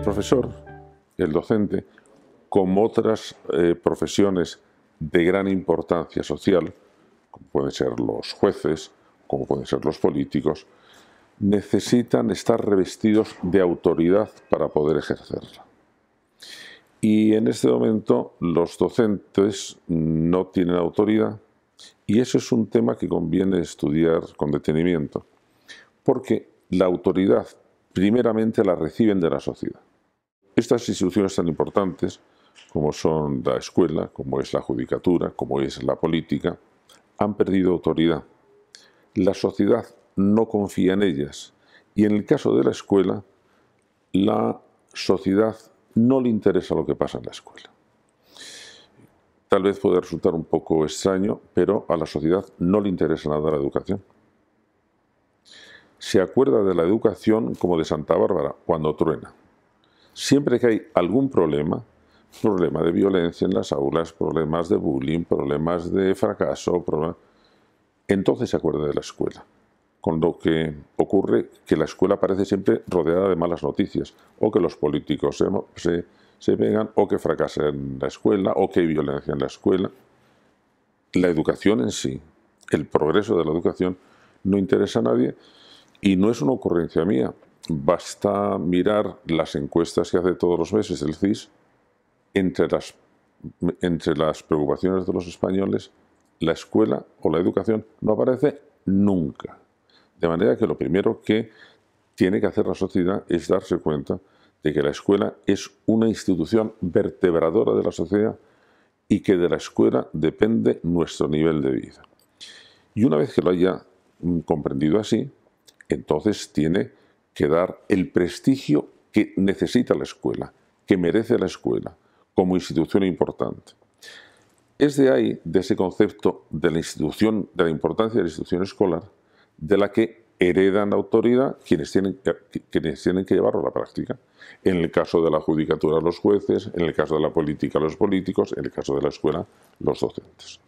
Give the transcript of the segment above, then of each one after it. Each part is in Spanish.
El profesor, el docente, como otras profesiones de gran importancia social, como pueden ser los jueces, como pueden ser los políticos, necesitan estar revestidos de autoridad para poder ejercerla. Y en este momento los docentes no tienen autoridad, y eso es un tema que conviene estudiar con detenimiento, porque la autoridad primeramente la reciben de la sociedad. Estas instituciones tan importantes como son la escuela, como es la judicatura, como es la política, han perdido autoridad. La sociedad no confía en ellas, y en el caso de la escuela, la sociedad no le interesa lo que pasa en la escuela. Tal vez puede resultar un poco extraño, pero a la sociedad no le interesa nada la educación. Se acuerda de la educación como de Santa Bárbara, cuando truena. Siempre que hay algún problema de violencia en las aulas, problemas de bullying, problemas de fracaso, entonces se acuerda de la escuela. Con lo que ocurre que la escuela aparece siempre rodeada de malas noticias, o que los políticos se vengan, o que fracasa en la escuela, o que hay violencia en la escuela. La educación en sí, el progreso de la educación, no interesa a nadie, y no es una ocurrencia mía. Basta mirar las encuestas que hace todos los meses el CIS. Entre las preocupaciones de los españoles, la escuela o la educación no aparece nunca. De manera que lo primero que tiene que hacer la sociedad es darse cuenta de que la escuela es una institución vertebradora de la sociedad y que de la escuela depende nuestro nivel de vida. Y una vez que lo haya comprendido así, entonces tiene que dar el prestigio que necesita la escuela, que merece la escuela, como institución importante. Es de ahí, de ese concepto de la institución, de la importancia de la institución escolar, de la que heredan autoridad quienes tienen que llevarlo a la práctica. En el caso de la judicatura, los jueces; en el caso de la política, los políticos; en el caso de la escuela, los docentes.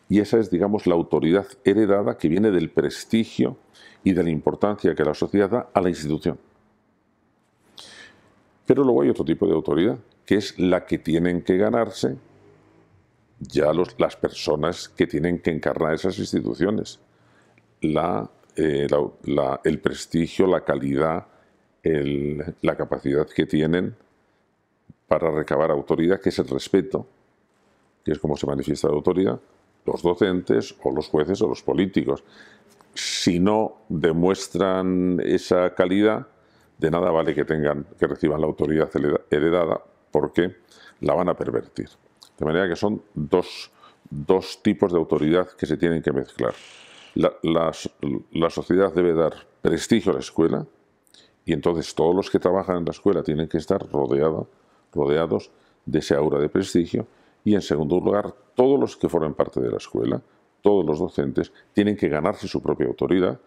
Y esa es, digamos, la autoridad heredada que viene del prestigio y de la importancia que la sociedad da a la institución. Pero luego hay otro tipo de autoridad, que es la que tienen que ganarse ya las personas que tienen que encarnar esas instituciones. El prestigio, la calidad, la capacidad que tienen para recabar autoridad, que es el respeto, que es como se manifiesta la autoridad, los docentes o los jueces o los políticos. Si no demuestran esa calidad, de nada vale que reciban la autoridad heredada, porque la van a pervertir. De manera que son dos tipos de autoridad que se tienen que mezclar. La sociedad debe dar prestigio a la escuela, y entonces todos los que trabajan en la escuela tienen que estar rodeados de ese aura de prestigio. Y en segundo lugar, todos los que formen parte de la escuela, todos los docentes, tienen que ganarse su propia autoridad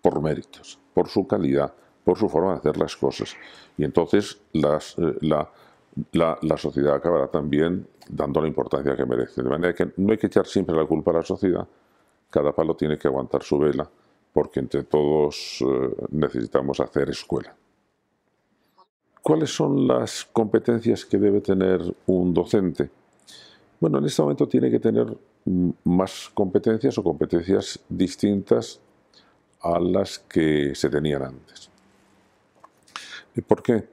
por méritos, por su calidad, por su forma de hacer las cosas. Y entonces la sociedad acabará también dando la importancia que merece. De manera que no hay que echar siempre la culpa a la sociedad. Cada palo tiene que aguantar su vela, porque entre todos necesitamos hacer escuela. ¿Cuáles son las competencias que debe tener un docente? Bueno, en este momento tiene que tener más competencias o competencias distintas a las que se tenían antes. ¿Por qué?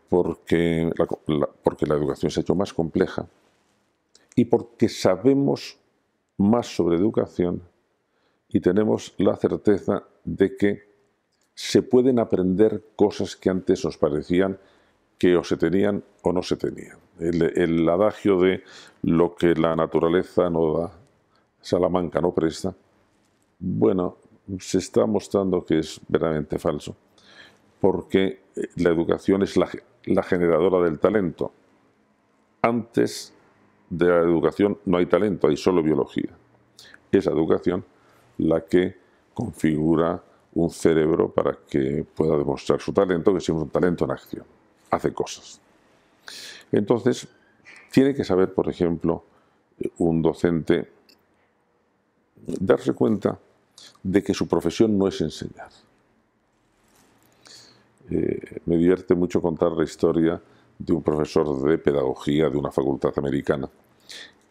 Porque la educación se ha hecho más compleja, y porque sabemos más sobre educación y tenemos la certeza de que se pueden aprender cosas que antes nos parecían que o se tenían o no se tenían. El adagio de lo que la naturaleza no da, Salamanca no presta, bueno, se está mostrando que es verdaderamente falso, porque la educación es la generadora del talento. Antes de la educación no hay talento, hay solo biología. Es la educación la que configura un cerebro para que pueda demostrar su talento, que es un talento en acción, hace cosas. Entonces, tiene que saber, por ejemplo, un docente darse cuenta de que su profesión no es enseñar. Me divierte mucho contar la historia de un profesor de pedagogía de una facultad americana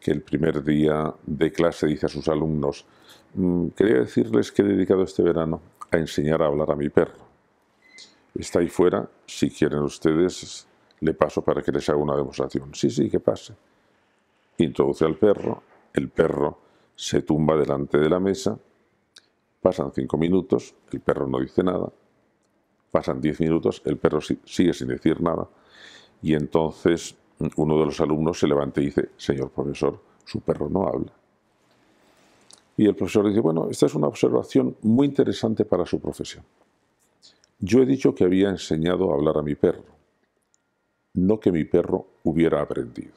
que el primer día de clase dice a sus alumnos: quería decirles que he dedicado este verano a enseñar a hablar a mi perro. Está ahí fuera, si quieren ustedes le paso para que les haga una demostración. Sí, sí, que pase. Introduce al perro, el perro se tumba delante de la mesa, pasan 5 minutos, el perro no dice nada, pasan 10 minutos, el perro sigue sin decir nada, y entonces uno de los alumnos se levanta y dice: señor profesor, su perro no habla. Y el profesor dice: bueno, esta es una observación muy interesante para su profesión. Yo he dicho que había enseñado a hablar a mi perro, no que mi perro hubiera aprendido.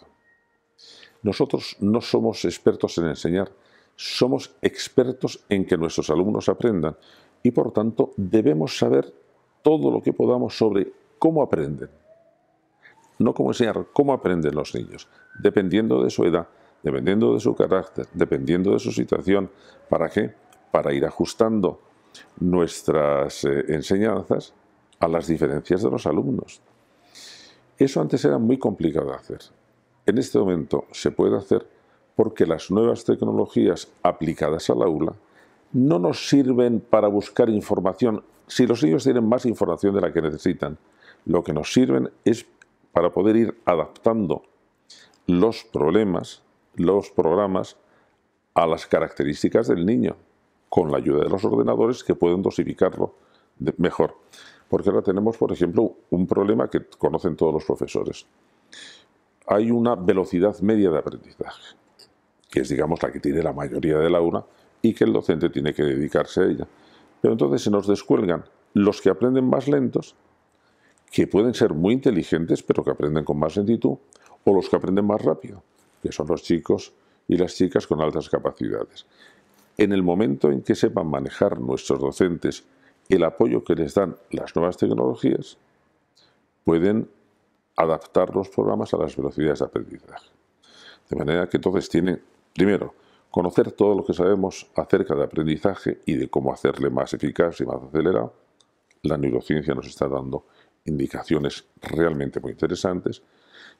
Nosotros no somos expertos en enseñar, somos expertos en que nuestros alumnos aprendan y por tanto debemos saber todo lo que podamos sobre cómo aprenden. No cómo enseñar, cómo aprenden los niños, dependiendo de su edad, dependiendo de su carácter, dependiendo de su situación. ¿Para qué? Para ir ajustando nuestras enseñanzas a las diferencias de los alumnos. Eso antes era muy complicado de hacer. En este momento se puede hacer porque las nuevas tecnologías aplicadas al aula no nos sirven para buscar información. Si los niños tienen más información de la que necesitan, lo que nos sirven es para poder ir adaptando los problemas, los programas a las características del niño, con la ayuda de los ordenadores que pueden dosificarlo mejor. Porque ahora tenemos, por ejemplo, un problema que conocen todos los profesores. Hay una velocidad media de aprendizaje, que es, digamos, la que tiene la mayoría del aula y que el docente tiene que dedicarse a ella. Pero entonces se nos descuelgan los que aprenden más lentos, que pueden ser muy inteligentes, pero que aprenden con más lentitud, o los que aprenden más rápido, que son los chicos y las chicas con altas capacidades. En el momento en que sepan manejar nuestros docentes el apoyo que les dan las nuevas tecnologías, pueden adaptar los programas a las velocidades de aprendizaje. De manera que entonces tienen, primero, conocer todo lo que sabemos acerca de aprendizaje y de cómo hacerle más eficaz y más acelerado. La neurociencia nos está dando indicaciones realmente muy interesantes.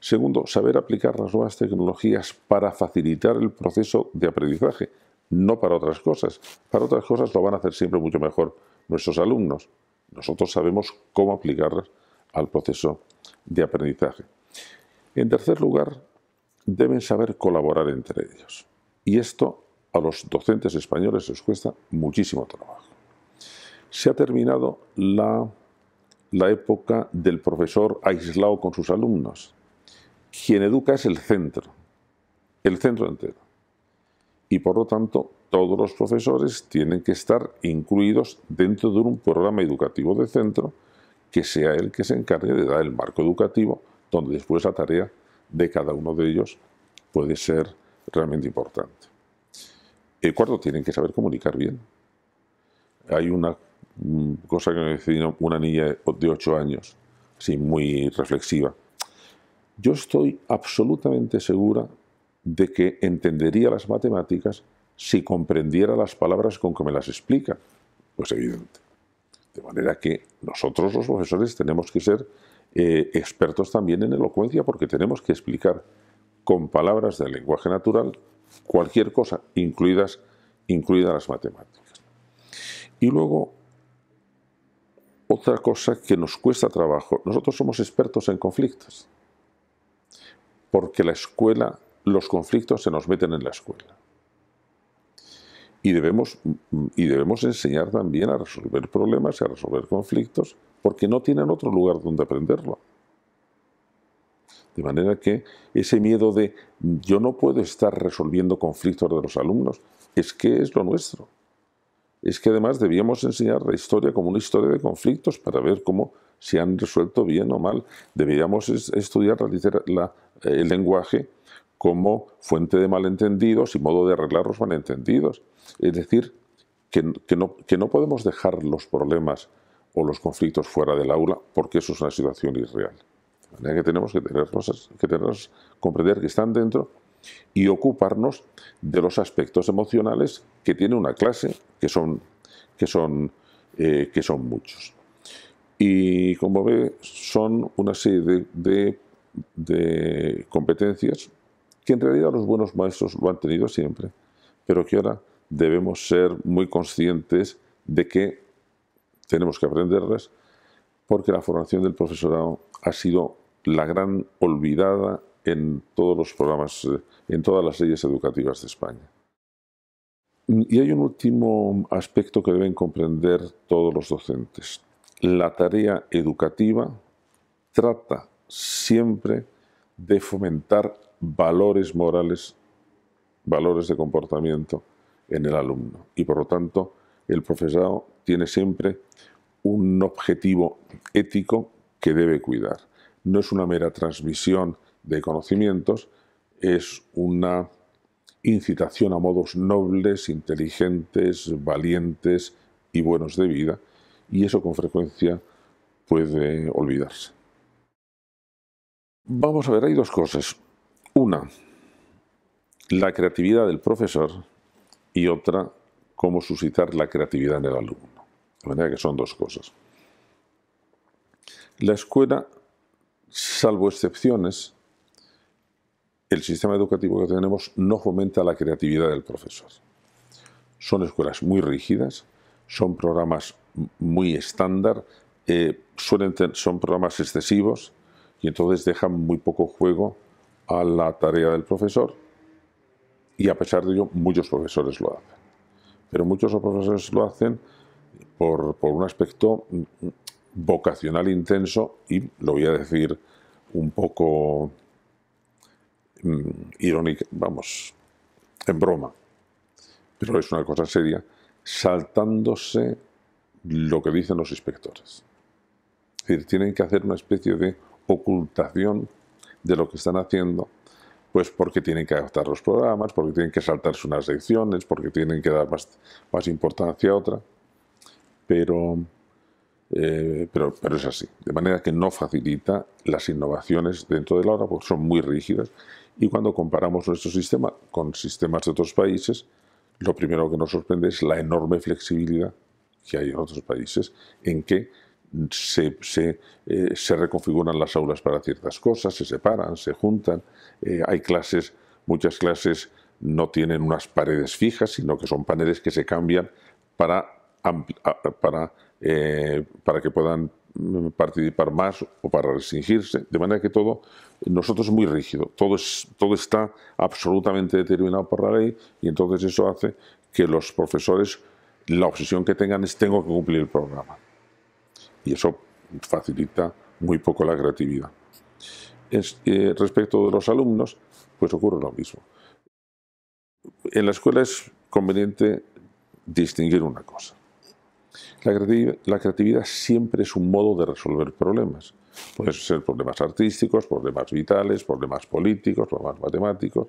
Segundo, saber aplicar las nuevas tecnologías para facilitar el proceso de aprendizaje, no para otras cosas. Para otras cosas lo van a hacer siempre mucho mejor nuestros alumnos. Nosotros sabemos cómo aplicarlas al proceso de aprendizaje. En tercer lugar, deben saber colaborar entre ellos. Y esto a los docentes españoles les cuesta muchísimo trabajo. Se ha terminado la época del profesor aislado con sus alumnos. Quien educa es el centro entero. Y por lo tanto, todos los profesores tienen que estar incluidos dentro de un programa educativo de centro que sea el que se encargue de dar el marco educativo, donde después la tarea de cada uno de ellos puede ser realmente importante. El cuarto, tienen que saber comunicar bien. Hay una cosa que me decía una niña de 8 años, así muy reflexiva. Yo estoy absolutamente segura de que entendería las matemáticas si comprendiera las palabras con que me las explica. Pues evidente. De manera que nosotros los profesores tenemos que ser expertos también en elocuencia, porque tenemos que explicar con palabras del lenguaje natural cualquier cosa, incluidas las matemáticas. Y luego, otra cosa que nos cuesta trabajo, nosotros somos expertos en conflictos, porque la escuela, los conflictos se nos meten en la escuela. Y debemos enseñar también a resolver problemas y a resolver conflictos, porque no tienen otro lugar donde aprenderlo. De manera que ese miedo de yo no puedo estar resolviendo conflictos de los alumnos, es que es lo nuestro. Es que además debíamos enseñar la historia como una historia de conflictos para ver cómo se han resuelto bien o mal. Deberíamos estudiar el lenguaje como fuente de malentendidos y modo de arreglar los malentendidos. Es decir, que no podemos dejar los problemas o los conflictos fuera del aula, porque eso es una situación irreal. De manera que tenemos que comprender que están dentro y ocuparnos de los aspectos emocionales que tiene una clase, que son muchos. Y como ve, son una serie de competencias que en realidad los buenos maestros lo han tenido siempre, pero que ahora debemos ser muy conscientes de que tenemos que aprenderlas, porque la formación del profesorado ha sido la gran olvidada en todos los programas, en todas las leyes educativas de España. Y hay un último aspecto que deben comprender todos los docentes. La tarea educativa trata siempre de fomentar valores morales, valores de comportamiento en el alumno. Y por lo tanto, el profesorado tiene siempre un objetivo ético que debe cuidar. No es una mera transmisión de conocimientos, es una incitación a modos nobles, inteligentes, valientes y buenos de vida, y eso con frecuencia puede olvidarse. Vamos a ver, hay dos cosas. Una, la creatividad del profesor, y otra, cómo suscitar la creatividad en el alumno. De manera que son dos cosas. La escuela, salvo excepciones, el sistema educativo que tenemos no fomenta la creatividad del profesor. Son escuelas muy rígidas, son programas muy estándar, son programas excesivos y entonces dejan muy poco juego a la tarea del profesor, y a pesar de ello muchos profesores lo hacen. Pero muchos profesores lo hacen por un aspecto vocacional intenso y, lo voy a decir un poco irónica, vamos, en broma, pero es una cosa seria, saltándose lo que dicen los inspectores. Es decir, tienen que hacer una especie de ocultación de lo que están haciendo, pues porque tienen que adaptar los programas, porque tienen que saltarse unas secciones, porque tienen que dar más importancia a otra, pero es así. De manera que no facilita las innovaciones dentro del aula, porque son muy rígidas, y cuando comparamos nuestro sistema con sistemas de otros países, lo primero que nos sorprende es la enorme flexibilidad que hay en otros países, en que se reconfiguran las aulas para ciertas cosas, se separan, se juntan, hay clases, muchas clases no tienen unas paredes fijas, sino que son paneles que se cambian para que puedan participar más o para restringirse, de manera que todo, nosotros es muy rígido, todo está absolutamente determinado por la ley, y entonces eso hace que los profesores, la obsesión que tengan es: tengo que cumplir el programa. Y eso facilita muy poco la creatividad. Respecto de los alumnos, pues ocurre lo mismo. En la escuela es conveniente distinguir una cosa. La creatividad siempre es un modo de resolver problemas. Pueden ser problemas artísticos, problemas vitales, problemas políticos, problemas matemáticos.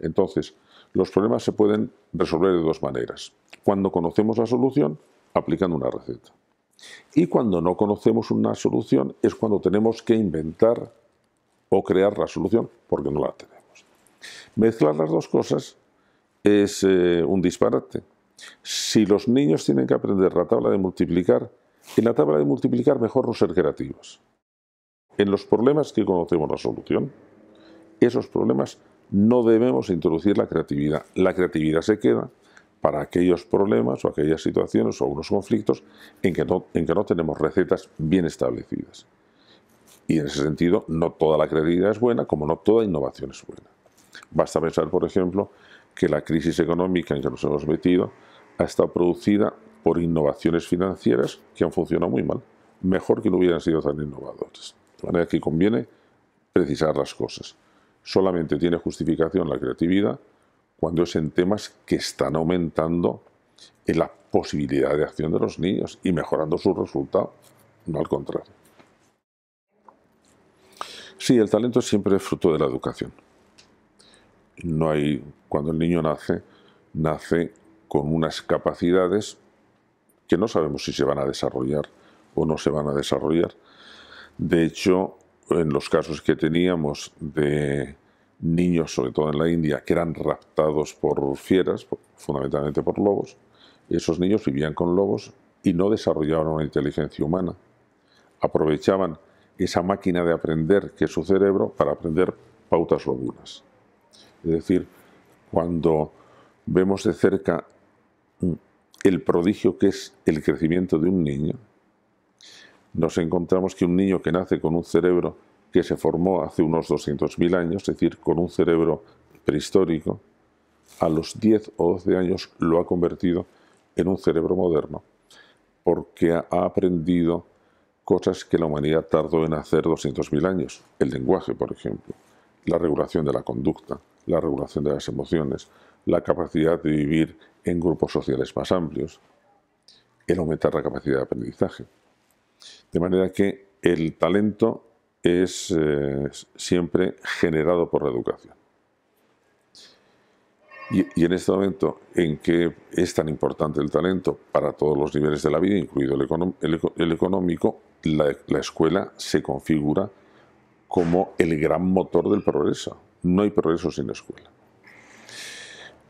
Entonces, los problemas se pueden resolver de dos maneras. Cuando conocemos la solución, aplicando una receta. Y cuando no conocemos una solución, es cuando tenemos que inventar o crear la solución, porque no la tenemos. Mezclar las dos cosas es un disparate. Si los niños tienen que aprender la tabla de multiplicar, en la tabla de multiplicar mejor no ser creativos. En los problemas que conocemos la solución, esos problemas no debemos introducir la creatividad. La creatividad se queda para aquellos problemas o aquellas situaciones o unos conflictos en que no tenemos recetas bien establecidas. Y en ese sentido, no toda la creatividad es buena, como no toda innovación es buena. Basta pensar, por ejemplo, que la crisis económica en que nos hemos metido ha estado producida por innovaciones financieras que han funcionado muy mal, mejor que no hubieran sido tan innovadores. De manera que conviene precisar las cosas. Solamente tiene justificación la creatividad cuando es en temas que están aumentando en la posibilidad de acción de los niños y mejorando sus resultados, no al contrario. Sí, el talento siempre es fruto de la educación. Cuando el niño nace con unas capacidades que no sabemos si se van a desarrollar o no se van a desarrollar. De hecho, en los casos que teníamos de niños, sobre todo en la India, que eran raptados por fieras, fundamentalmente por lobos, esos niños vivían con lobos y no desarrollaban una inteligencia humana, aprovechaban esa máquina de aprender que es su cerebro para aprender pautas lobunas. Es decir, cuando vemos de cerca el prodigio que es el crecimiento de un niño, nos encontramos que un niño que nace con un cerebro que se formó hace unos 200.000 años, es decir, con un cerebro prehistórico, a los 10 o 12 años lo ha convertido en un cerebro moderno, porque ha aprendido cosas que la humanidad tardó en hacer 200.000 años. El lenguaje, por ejemplo, la regulación de la conducta, la regulación de las emociones, la capacidad de vivir en grupos sociales más amplios, el aumentar la capacidad de aprendizaje. De manera que el talento es siempre generado por la educación. Y en este momento en que es tan importante el talento para todos los niveles de la vida, incluido el económico, la escuela se configura como el gran motor del progreso. No hay progreso sin escuela.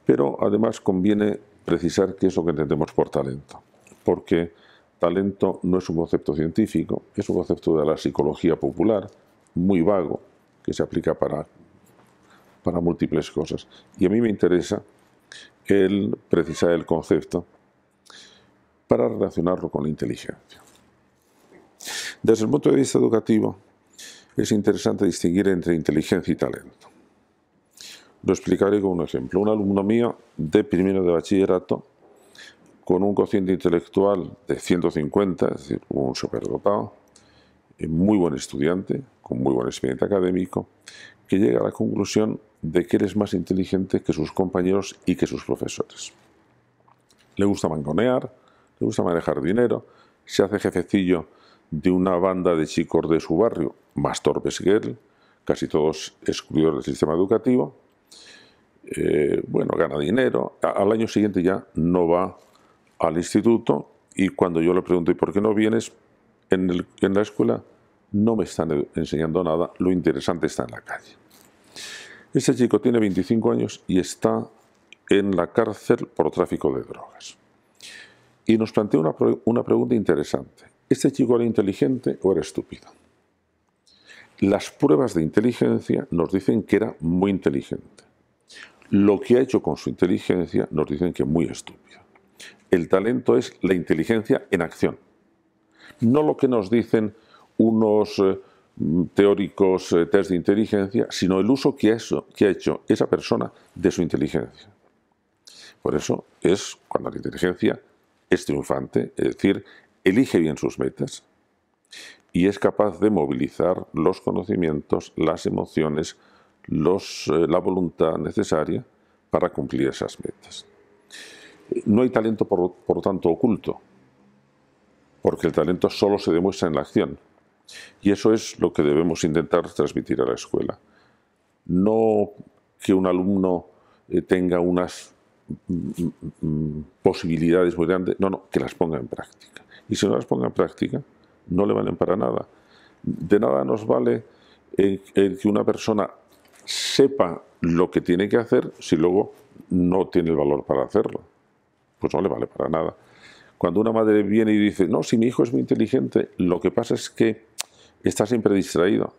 Pero además conviene precisar qué es lo que entendemos por talento, porque talento no es un concepto científico, es un concepto de la psicología popular, muy vago, que se aplica para múltiples cosas. Y a mí me interesa el precisar el concepto para relacionarlo con la inteligencia. Desde el punto de vista educativo, es interesante distinguir entre inteligencia y talento. Lo explicaré con un ejemplo. Un alumno mío de primero de bachillerato, con un cociente intelectual de 150, es decir, un superdotado, muy buen estudiante, con muy buen expediente académico, que llega a la conclusión de que él es más inteligente que sus compañeros y que sus profesores. Le gusta mangonear, le gusta manejar dinero, se hace jefecillo de una banda de chicos de su barrio, más torpes que él, casi todos excluidos del sistema educativo. Bueno, gana dinero. Al año siguiente ya no va al instituto y cuando yo le pregunto ¿y por qué no vienes? En la escuela no me están enseñando nada, lo interesante está en la calle. Este chico tiene 25 años y está en la cárcel por tráfico de drogas. Y nos plantea una pregunta interesante. ¿Este chico era inteligente o era estúpido? Las pruebas de inteligencia nos dicen que era muy inteligente. Lo que ha hecho con su inteligencia nos dicen que es muy estúpido. El talento es la inteligencia en acción. No lo que nos dicen unos teóricos test de inteligencia, sino el uso que ha hecho esa persona de su inteligencia. Por eso es cuando la inteligencia es triunfante, es decir, elige bien sus metas y es capaz de movilizar los conocimientos, las emociones, la voluntad necesaria para cumplir esas metas. No hay talento, por tanto, oculto, porque el talento solo se demuestra en la acción. Y eso es lo que debemos intentar transmitir a la escuela. No que un alumno tenga unas posibilidades muy grandes, no, que las ponga en práctica. Y si no las ponga en práctica, no le valen para nada. De nada nos vale el que una persona sepa lo que tiene que hacer si luego no tiene el valor para hacerlo. Pues no le vale para nada. Cuando una madre viene y dice, no, si mi hijo es muy inteligente, lo que pasa es que está siempre distraído.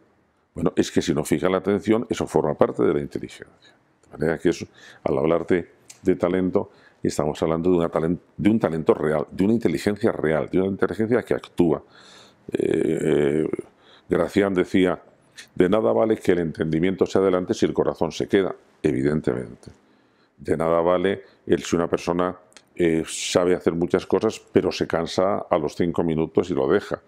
Bueno, es que si no fija la atención, eso forma parte de la inteligencia. De manera que eso, al hablar de talento, estamos hablando de un talento real, de una inteligencia real, de una inteligencia que actúa. Gracián decía, de nada vale que el entendimiento se adelante si el corazón se queda, evidentemente. De nada vale si una persona sabe hacer muchas cosas, pero se cansa a los 5 minutos y lo deja.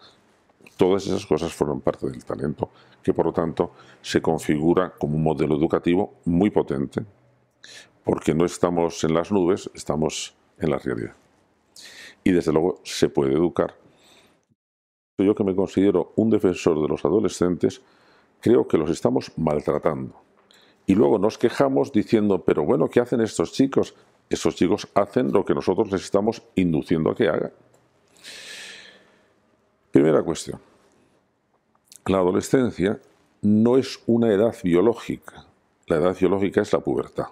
Todas esas cosas forman parte del talento, que por lo tanto se configura como un modelo educativo muy potente, porque no estamos en las nubes, estamos en la realidad. Y desde luego se puede educar. Yo, que me considero un defensor de los adolescentes, creo que los estamos maltratando. Y luego nos quejamos diciendo, pero bueno, ¿qué hacen estos chicos? Estos chicos hacen lo que nosotros les estamos induciendo a que hagan. Primera cuestión. La adolescencia no es una edad biológica. La edad biológica es la pubertad.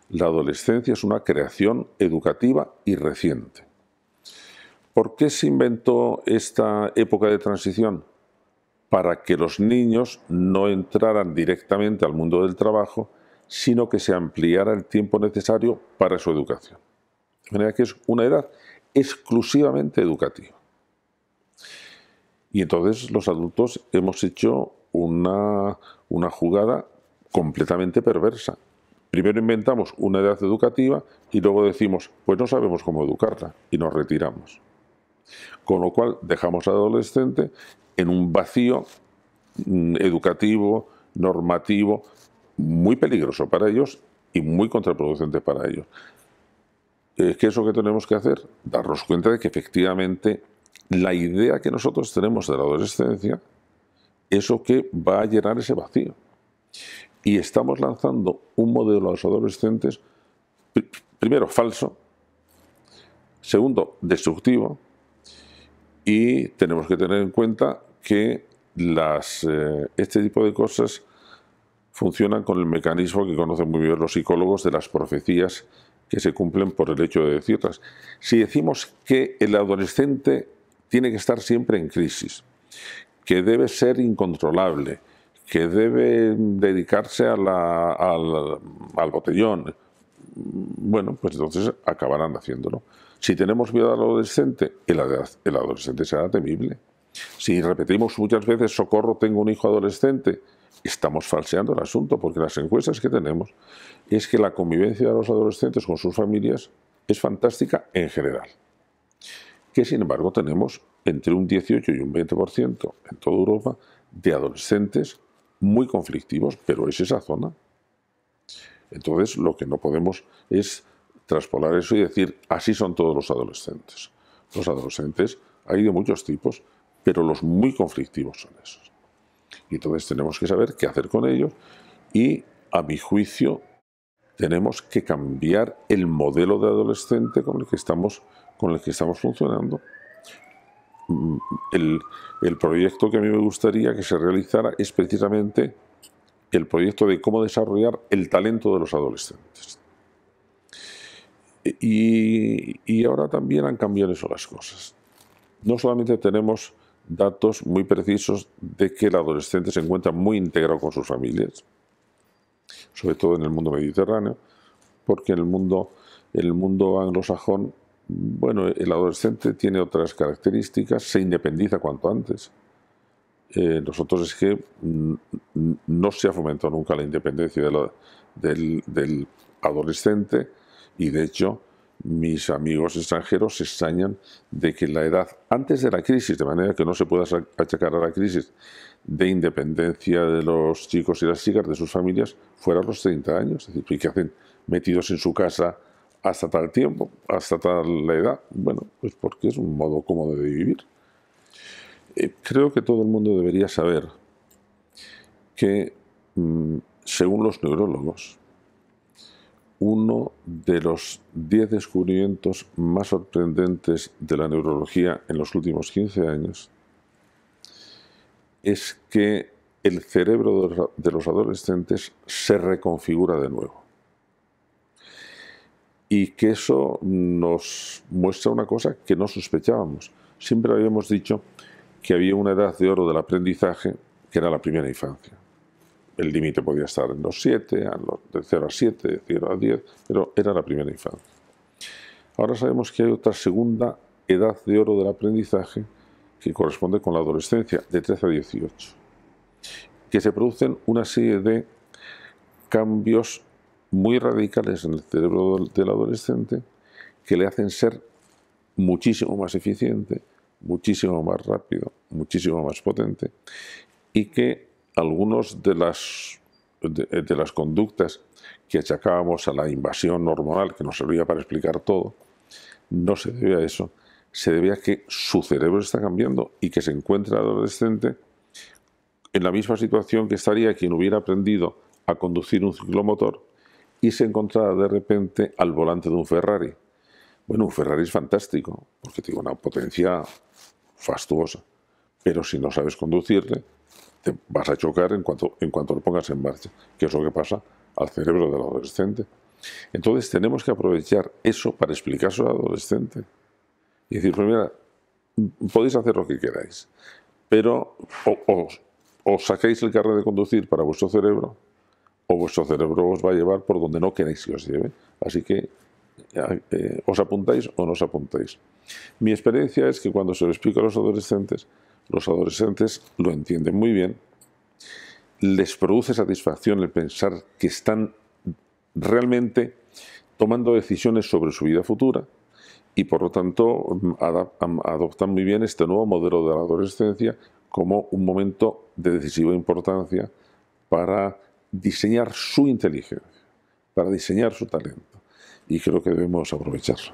La adolescencia es una creación educativa y reciente. ¿Por qué se inventó esta época de transición? Para que los niños no entraran directamente al mundo del trabajo, sino que se ampliara el tiempo necesario para su educación. De manera que es una edad exclusivamente educativa. Y entonces los adultos hemos hecho una jugada completamente perversa. Primero inventamos una edad educativa y luego decimos, pues no sabemos cómo educarla, y nos retiramos. Con lo cual dejamos al adolescente en un vacío educativo, normativo, muy peligroso para ellos y muy contraproducente para ellos. ¿Qué es lo que tenemos que hacer? Darnos cuenta de que efectivamente la idea que nosotros tenemos de la adolescencia es lo que va a llenar ese vacío. Y estamos lanzando un modelo a los adolescentes, primero, falso, segundo, destructivo, y tenemos que tener en cuenta que este tipo de cosas funcionan con el mecanismo que conocen muy bien los psicólogos de las profecías que se cumplen por el hecho de decirlas. Si decimos que el adolescente tiene que estar siempre en crisis, que debe ser incontrolable, que debe dedicarse al botellón, bueno, pues entonces acabarán haciéndolo. Si tenemos miedo al adolescente, el adolescente será temible. Si repetimos muchas veces, socorro, tengo un hijo adolescente, estamos falseando el asunto, porque las encuestas que tenemos es que la convivencia de los adolescentes con sus familias es fantástica en general. Que sin embargo tenemos entre un 18 y un 20% en toda Europa de adolescentes muy conflictivos, pero es esa zona. Entonces lo que no podemos es traspolar eso y decir, así son todos los adolescentes. Los adolescentes hay de muchos tipos, pero los muy conflictivos son esos. Y entonces tenemos que saber qué hacer con ellos y, a mi juicio, tenemos que cambiar el modelo de adolescente con el que estamos funcionando. El proyecto que a mí me gustaría que se realizara es precisamente el proyecto de cómo desarrollar el talento de los adolescentes. Y ahora también han cambiado eso las cosas. No solamente tenemos datos muy precisos de que el adolescente se encuentra muy integrado con sus familias, sobre todo en el mundo mediterráneo, porque en el mundo anglosajón, bueno, el adolescente tiene otras características, se independiza cuanto antes. Nosotros es que no se ha fomentado nunca la independencia del adolescente y de hecho mis amigos extranjeros se extrañan de que la edad antes de la crisis, de manera que no se pueda achacar a la crisis de independencia de los chicos y las chicas de sus familias, fuera a los 30 años. Es decir, ¿qué hacen metidos en su casa hasta tal tiempo, hasta tal la edad? Bueno, pues porque es un modo cómodo de vivir. Creo que todo el mundo debería saber que, según los neurólogos, uno de los 10 descubrimientos más sorprendentes de la neurología en los últimos 15 años es que el cerebro de los adolescentes se reconfigura de nuevo. Y que eso nos muestra una cosa que no sospechábamos. Siempre habíamos dicho que había una edad de oro del aprendizaje que era la primera infancia. El límite podía estar en los 7, de 0 a 7, de 0 a 10, pero era la primera infancia. Ahora sabemos que hay otra segunda edad de oro del aprendizaje que corresponde con la adolescencia, de 13 a 18, que se producen una serie de cambios muy radicales en el cerebro del adolescente que le hacen ser muchísimo más eficiente, muchísimo más rápido, muchísimo más potente, y que algunos de las conductas que achacábamos a la invasión hormonal, que nos servía para explicar todo, no se debe a eso, se debe a que su cerebro está cambiando y que se encuentra el adolescente en la misma situación que estaría quien hubiera aprendido a conducir un ciclomotor y se encontrara de repente al volante de un Ferrari. Bueno, un Ferrari es fantástico, porque tiene una potencia fastuosa, pero si no sabes conducirle, te vas a chocar en cuanto lo pongas en marcha, que es lo que pasa al cerebro del adolescente. Entonces tenemos que aprovechar eso para explicárselo al adolescente y decir, pues mira, podéis hacer lo que queráis, pero o sacáis el carnet de conducir para vuestro cerebro, o vuestro cerebro os va a llevar por donde no queréis que os lleve. Así que os apuntáis o no os apuntáis. Mi experiencia es que cuando se lo explico a los adolescentes lo entienden muy bien, les produce satisfacción el pensar que están realmente tomando decisiones sobre su vida futura y por lo tanto adoptan muy bien este nuevo modelo de la adolescencia como un momento de decisiva importancia para diseñar su inteligencia, para diseñar su talento, y creo que debemos aprovecharlo.